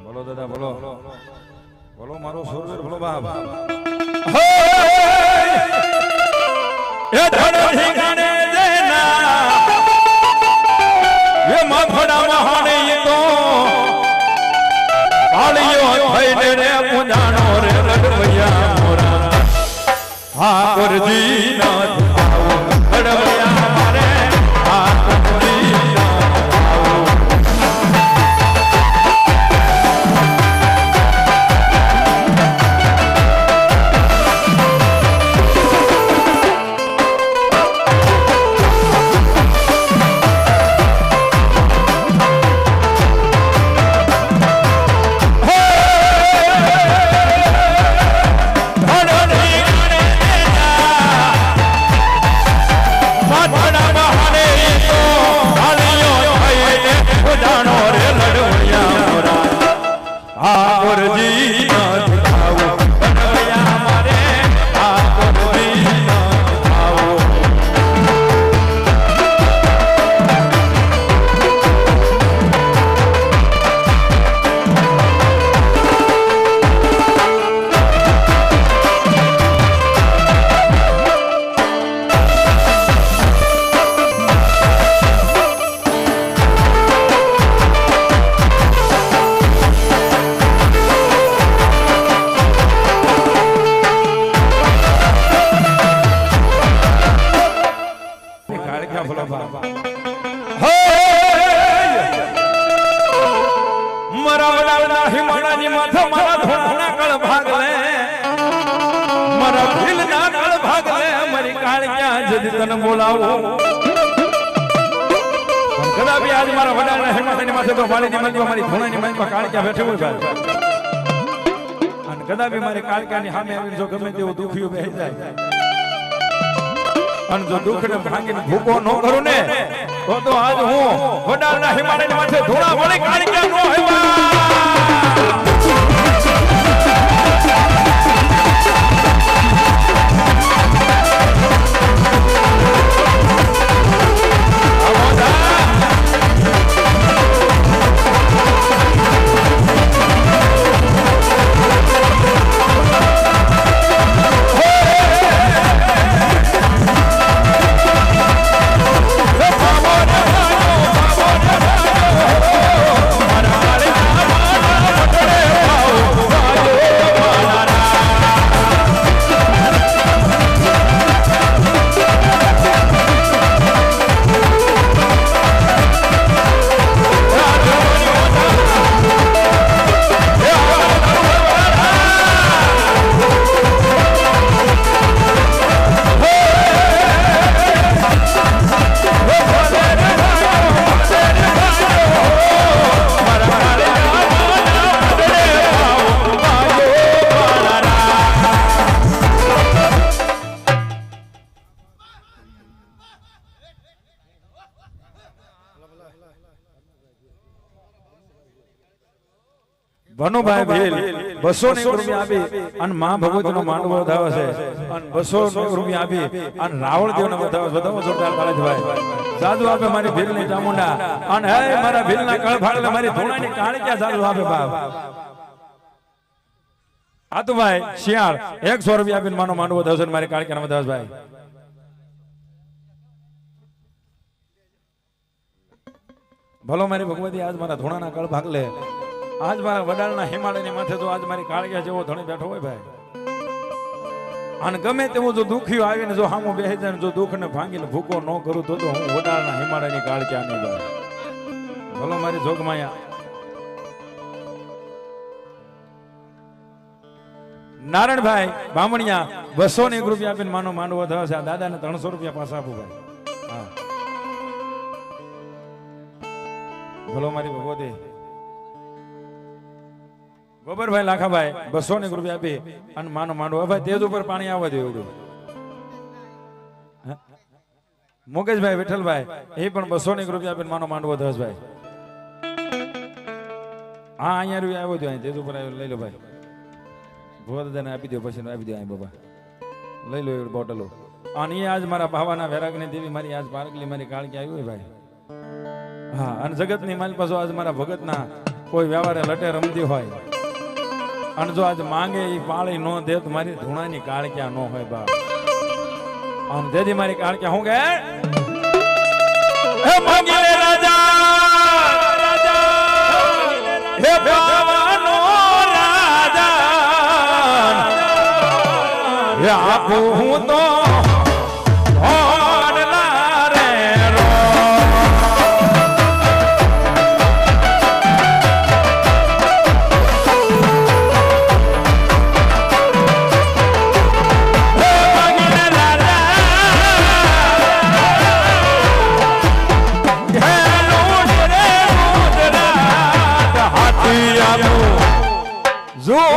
બોલો દાદા બોલો બોલો મારો સુરવીર બોલો બાપ એ ધડ ઠીકાને દેના એ માફડા મહાને તો કાળિયો થઈને રે પૂજાણો રે રડવૈયા મોરા હા ગુરજી ના આવો રડવૈયા મારે હા ગુરજી બોલાવો કદાપી આજ મારા વડાના હેમાની માથે તો વાલીની મંદી મારી ધોણાની મંદીમાં કાળક્યા બેઠો હોય ભાઈ અને કદાપી મારી કાળક્યાની સામે આવીને જો ગમે તેવો દુખિયો બેહી જાય અને જો દુખને ભાંગીને ભૂકો ન કરું ને તો આજ હું વડાના હેમાની માથે ધોણા વળી કાળક્યા નો હેવા ભનુભાઈ ભીલ 200 રૂપિયા આપી અને માં ભગવતીનો માંડવો વધાવે છે અને 200 રૂપિયા આપી અને રાવણદેવને વધાવે છે બધા જોરદાર કાળજભાઈ સાધુ આપે મારી ભીલની ચામુંડા અને હે મારા ભીલના કળફાળને મારી ધોણાની કાળક્યા સાધુ આપે બાપ આતુભાઈ શિયાળ 100 રૂપિયા આપીને માનો માંડવો વધાવે છે મારી કાળક્યાને વધાવે ભાઈ ભલો મારી ભગવતી આજ મારા ધોણાના કળ ભાગ લે આજ મારા વડાલના હિમાલયની માથે તો આજ મારી કાળક્યા જેવો ધણી બેઠો હોય ભાઈ અને ગમે તેવું જો દુખ્યું આવીને જો હામો બેહી જાય જો દુઃખને ભાંગીને ભૂકો ન કરું તો હું વડાલના હિમાલયની કાળક્યા નહીં ભાઈ ભલો મારી જોગમાયા નારાયણભાઈ બામણિયા 201 રૂપિયા આપીને માનો માંડવો થયો છે આ દાદાને 300 રૂપિયા પાછા આપું ભાઈ હા ભલો મારી ભગવતી ગોબરભાઈ લાખાભાઈ 201 રૂપિયા આપી અને માનો માંડવો ભાઈ તેજ ઉપર પાણી આવવા દે એવડું મુકેશભાઈ વિઠ્ઠલભાઈ એ પણ 201 રૂપિયા આપીને માનો માંડવો દસ ભાઈ હા અહીંયા રૂપિયા આવ્યો હતો અહીં તેજ ઉપર આવ્યો લઈ લો ભાઈ ભોવા દાદાને આપી દો પછી આપી દો અહીં બાબા લઈ લો એવડી બોટલો અને આજ મારા ભાવાના વેરાગની દેવી મારી આજ પારકલી મારી કાળકી આવી હોય ભાઈ હા અને જગતની માલ પાછો આજ મારા ભગતના કોઈ વ્યવહારે લટે રમતી હોય અને જો આજ માંગે એ પાળી નો દે તો મારી ધૂણાની કાળક્યા નો હોય બાપ આમ જેથી મારી કાળક્યા હું કે હે માંગી લે રાજા હે પાવાનો રાજા હે આપું હું તો જો